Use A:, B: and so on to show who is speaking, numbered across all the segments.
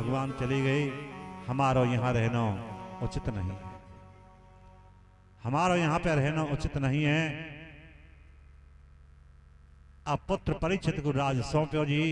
A: भगवान चली गई, हमारो यहाँ रहना उचित नहीं है, हमारो यहाँ पे रहना उचित नहीं है। अब पुत्र परीक्षित को राज सौंप्यो जी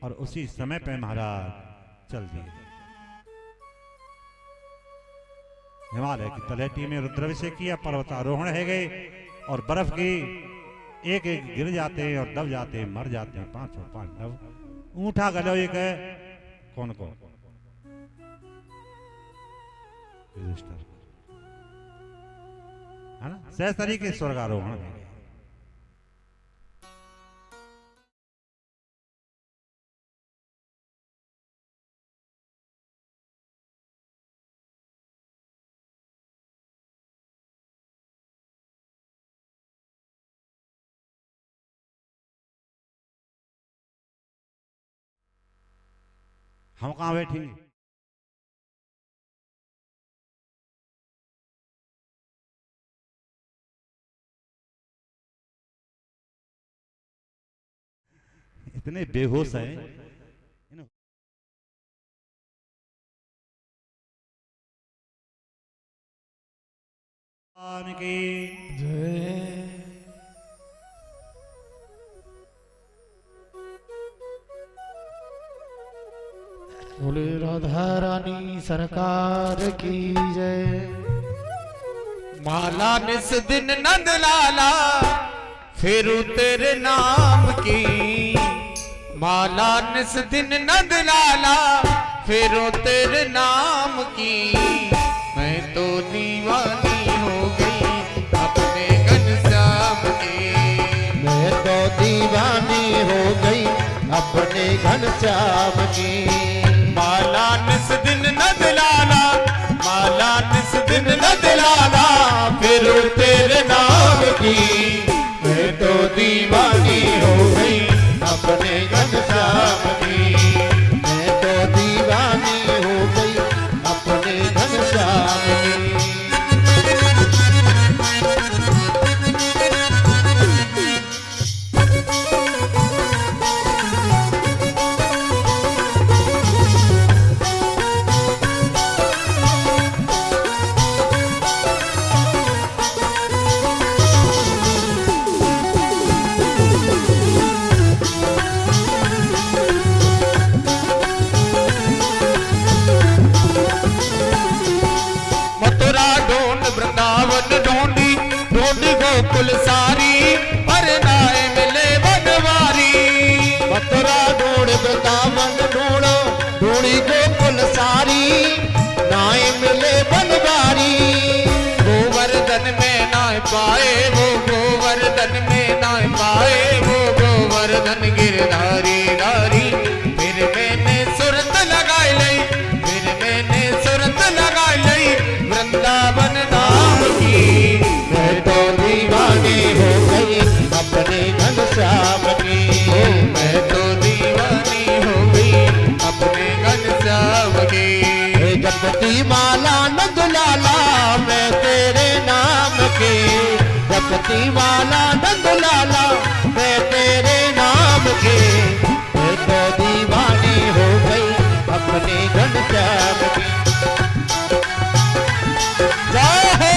A: और उसी समय पे महाराज चल दिए। हिमालय की तलहटी में रुद्राभिषेक किया, पर्वतारोहण है गए और बर्फ की एक एक गिर जाते हैं और दब जाते हैं, मर जाते हैं, 5 और 5 दब। ऊंठा गलो एक है कौन को युधिष्ठिर, है ना, सहज तरीके स्वर्गारोहण है। हम कहां बैठेंगे? इतने बेहोश हैं। भगवान की
B: जय। बोले राधा रानी सरकार की जय। माला निस दिन नंद लाला फेरू तेरे नाम की, माला निस दिन नंद लाला फेरू तेरे नाम की। मैं तो दीवानी हो गई अपने घनश्याम की,
C: मैं तो दीवानी हो गई अपने घनश्याम की।
B: माला निस दिन नंद लाला, माला निस दिन नंद लाला फेरू तेरे नाम की।
C: मैं तो दीवानी हो गई अपने घनश्याम की, मैं तो दीवानी हो गई अपने घनश्याम की।
B: गोकुल सारी पर नाए मिले बनवारी।
C: मथुरा ढूंढ वृंदावन ढूंढो ढूंढी गोकुल सारी, नाए मिले बनवारी।
B: गोवर्धन में ना पाए वो, गोवर्धन में ना पाए वो, गोवर्धन गिरधारी धारी। फिर मैंने सुरत लगाई लई, फिर मैंने सुरत लगाई लई वृंदावन धाम की।
C: मैं तो दीवानी हो गई अपने घनश्याम की,
B: मैं तो दीवानी हो गई अपने घनश्याम की।
C: जपती माला नंद लाला मैं तेरे नाम की, जपती माला नंद लाला मैं तेरे नाम की। मैं तो दीवानी हो गई अपने घनश्याम की।
B: जय हो।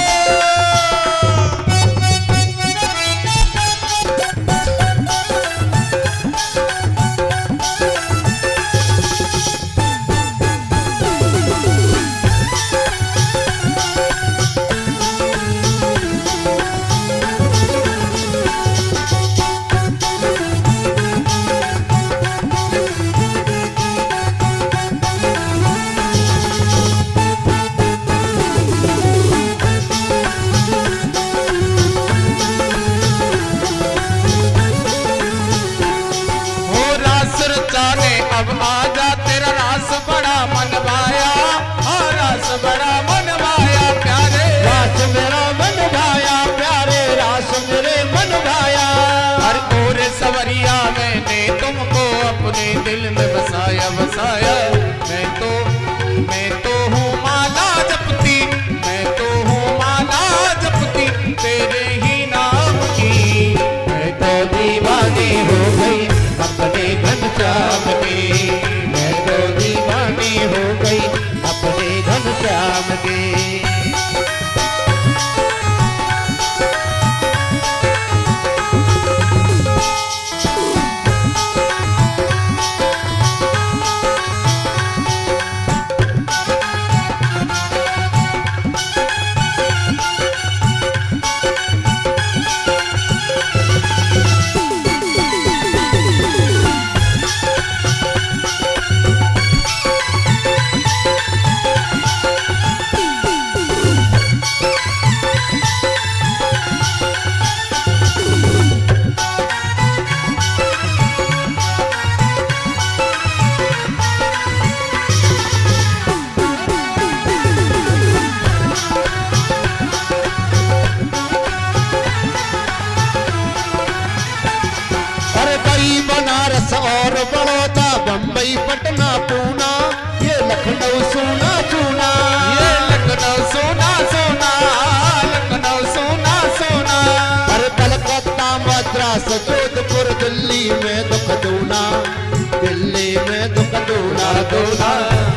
C: जोधपुर दिल्ली में दुख दूना, दिल्ली में दुख दूना दूना।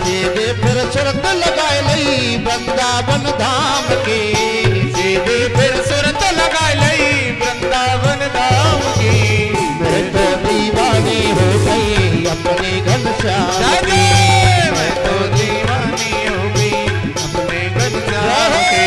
C: सीधे फिर सुरत लगाए लई वृंदावन धाम की,
B: सीधे फिर सुरत लगाए लई वृंदावन धाम की।
C: मैं तो दीवानी हो गई अपने घनश्याम
B: जागे
C: की।
B: मैं तो दीवानी हो गई अपने घनश्याम के।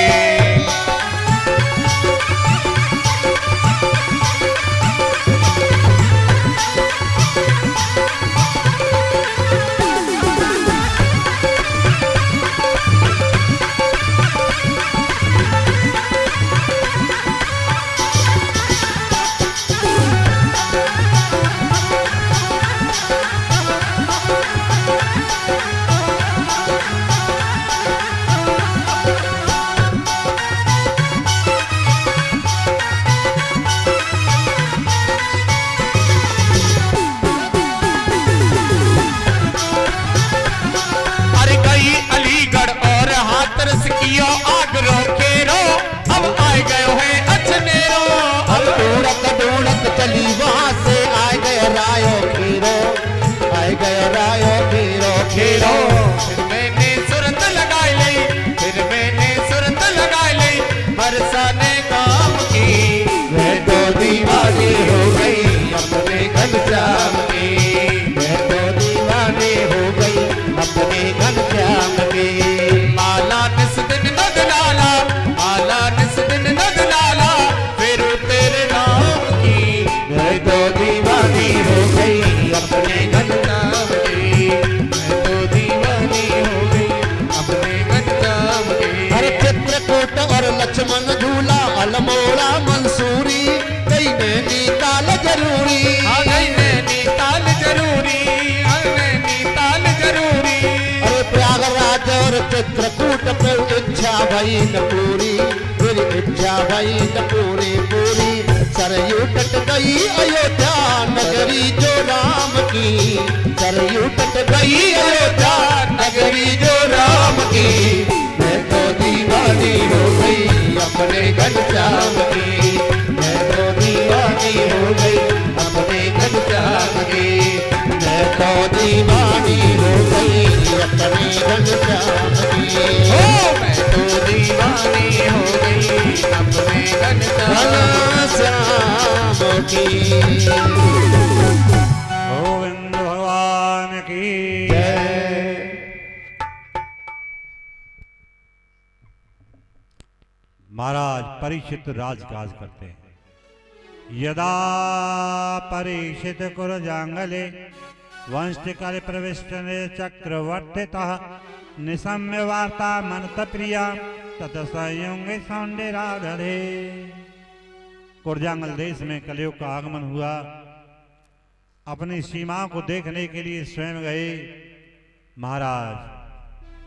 B: अरे गई अलीगढ़ और हाथरस कियो आगरो केरो, अब आए गए हैं अजनेरो।
C: अब ढूंढत ढूंढत चली वहां से आए गए रायो खीरो, आए गए रायो खीरो
B: खेरो
C: खीरो।
B: फिर मैंने सुरत लगाई लई, फिर मैंने सुरत लगाई लई बरसाने काम की।
C: मैं तो दीवानी हो गई अपने घनश्याम की, मैं तो दीवानी हो गई अपने घनश्याम की।
B: माला निस दिन नद लाला, माला निस दिन नद लाला, फिर तेरे नाम की।
C: मैं तो दीवानी हो गई अपने
B: घनश्याम की, मैं तो दीवानी हो गई अपने घनश्याम की।
C: हर चित्रकूट और लक्ष्मण झूला अल्मोड़ा मंसूरी, कई नैनीताल जरूरी।
B: आ गई नैनीताल जरूरी, आ नैनीताल जरूरी।
C: अरे प्रयागराज और चित्रकूट पे इच्छा भई न पूरी, मेरी इच्छा भई न पूरी पूरी। सरयू टट गई अयोध्या नगरी जो राम की, सरयू टट गई अयोध्या नगरी जो राम की। मैं तो दीवानी हो गई अपने घनश्याम की, मैं तो दीवानी हो गई अपने घनश्याम की। मैं तो दीवानी हो गई अपने घनश्याम की।
B: ओ मैं तो दीवानी हो गई अपने घनश्याम
C: घनश्याम की
A: गोविंद भगवान की
C: जय।
A: महाराज परीक्षित राजकाज करते हैं। यदा परीक्षित कुरजांगले वंशकाल प्रविष्टने चक्रवर्तितः निशम्य वार्ता मनत प्रिया तत संयुगे सौंडे राधे। कुरजांगल देश में कलयुग का आगमन हुआ। अपनी सीमाओं को देखने के लिए स्वयं गए। महाराज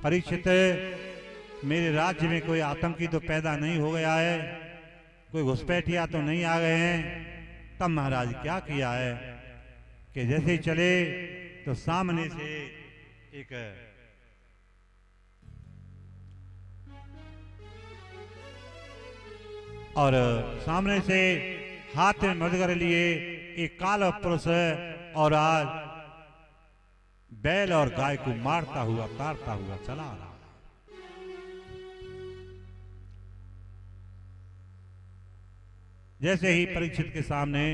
A: परीक्षित, मेरे राज्य में कोई आतंकी तो पैदा नहीं हो गया है, कोई घुसपैठिया तो नहीं आ गए हैं। तब महाराज क्या किया है कि जैसे ही चले तो सामने से एक और सामने से हाथ में मदगर लिए एक काला पुरुष और आज बैल और गाय को मारता हुआ तारता हुआ चला आ रहा। जैसे ही परीक्षित के सामने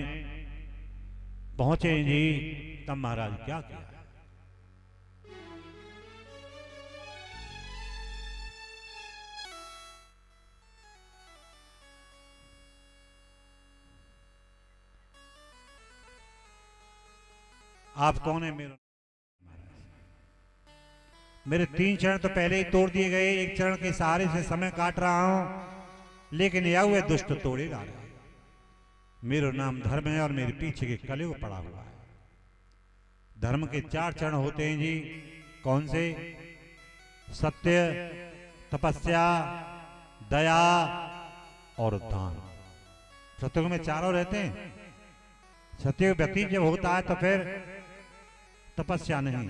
A: पहुंचे जी, तब महाराज क्या किया? आप कौन है? मेरे 3 चरण तो पहले ही तोड़ दिए गए। एक चरण के सहारे से समय काट रहा हूं, लेकिन यह हुए दुष्ट तोड़ेगा। मेरा नाम धर्म है और मेरे पीछे के कलयुग पड़ा हुआ है। धर्म के 4 चरण होते हैं जी। कौन से? सत्य, तपस्या, दया और दान। सत्युग में चारों रहते हैं। सत्युग व्यतीत जब होता है तो फिर तपस्या नहीं,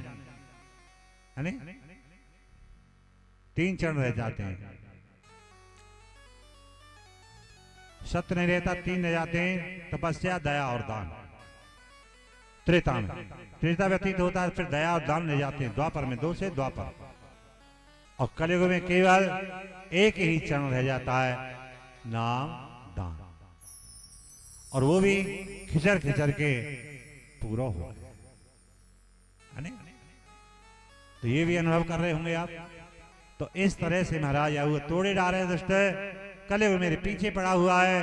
A: है नहीं? 3 चरण रह जाते हैं। सत्य नहीं रहता, 3 रह जाते हैं, तपस्या, दया और दान। त्रेता में, त्रेता व्यतीत होता है, फिर दया और दान रह जाते हैं। द्वापर में 2 से द्वापर, और कलयुग में केवल एक ही चरण रह जाता है, नाम दान, और वो भी खिचर खिचर के पूरा हो। तो ये भी अनुभव कर रहे होंगे आप। तो इस तरह से महाराज आऊ तोड़े डाले दुष्ट, कलयुग मेरे पीछे पड़ा हुआ है।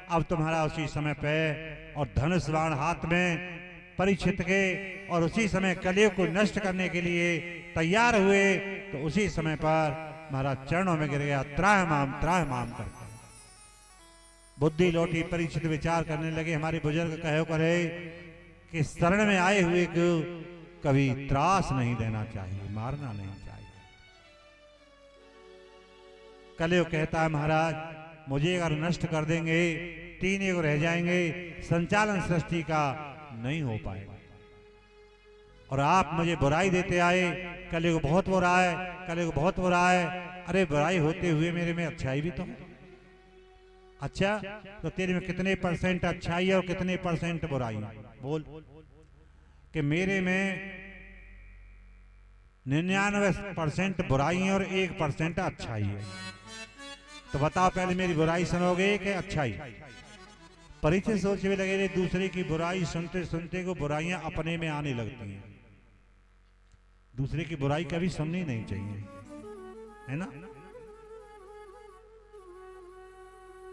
A: अब तुम्हारा उसी समय पे, और धनुष बाण हाथ में परीक्षित के, और उसी समय कलयुग को नष्ट करने के लिए तैयार हुए। तो उसी समय पर महाराज चरणों में गिर गया, त्राह माम करके। बुद्धि लौटी, परीक्षित विचार करने लगे। हमारे बुजुर्ग कहो करे कि शरण में आए हुए को कभी त्रास नहीं देना चाहिए, मारना नहीं चाहिए। कलयुग कहता है महाराज मुझे अगर नष्ट कर देंगे, 3 युग रह जाएंगे, संचालन सृष्टि का नहीं हो पाएगा। और आप मुझे बुराई देते आए, कलयुग बहुत बुरा है, कलयुग बहुत बुरा है। अरे बुराई होते हुए मेरे में अच्छाई भी तो है। अच्छा, तो तेरे में कितने % अच्छाई है और कितने % बुराई है? बोल। कि मेरे में 99% बुराई है और 1% अच्छाई है। तो बताओ पहले मेरी बुराई सुनोगे कि अच्छाई? परिचय सोचने लगे, दूसरे की बुराई सुनते सुनते को बुराइयां अपने में आने लगती हैं। दूसरे की बुराई कभी सुननी नहीं चाहिए, है ना।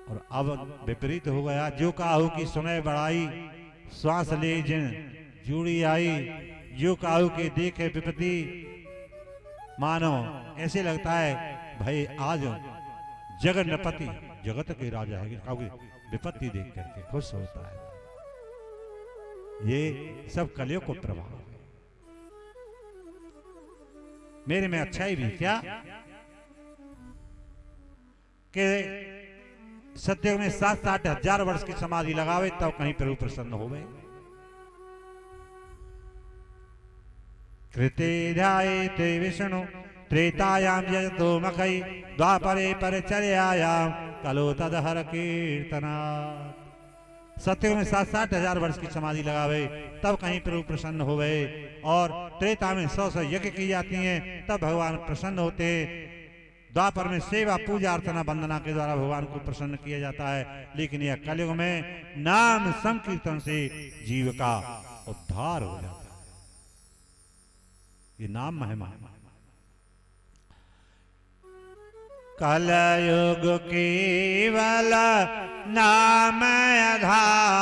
A: और अब विपरीत हो गया, जो काहू की सुने बड़ाई, श्वास ले जिन जूड़ी आई। जो काहू के देखे विपत्ति, मानो ऐसे लगता है भाई आज जगन्नपति, जगत के राजा है, विपत्ति देख करके खुश होता है। ये सब कलयुग को प्रभाव है। मेरे में अच्छाई भी क्या कि सत्य में 7-8 हजार वर्ष की समाधि लगावे तब कहीं प्रभु प्रसन्न हो गए। कृते ध्यायेते विष्णु त्रेतायाम यजतो मखै, द्वापरे परिचर्यायाम कलो तदहर कीर्तना। सत्य में 7-8 हजार वर्ष की समाधि लगावे तब कहीं प्रभु प्रसन्न हो गए। और त्रेता में 100 यज्ञ की जाती हैं तब भगवान प्रसन्न होते हैं। द्वापर में सेवा पूजा अर्चना वंदना के द्वारा भगवान को प्रसन्न किया जाता है। लेकिन यह कलयुग में नाम संकीर्तन से जीव का उद्धार हो जाता है। ये नाम महिमा। कलयुग केवल नाम आधार,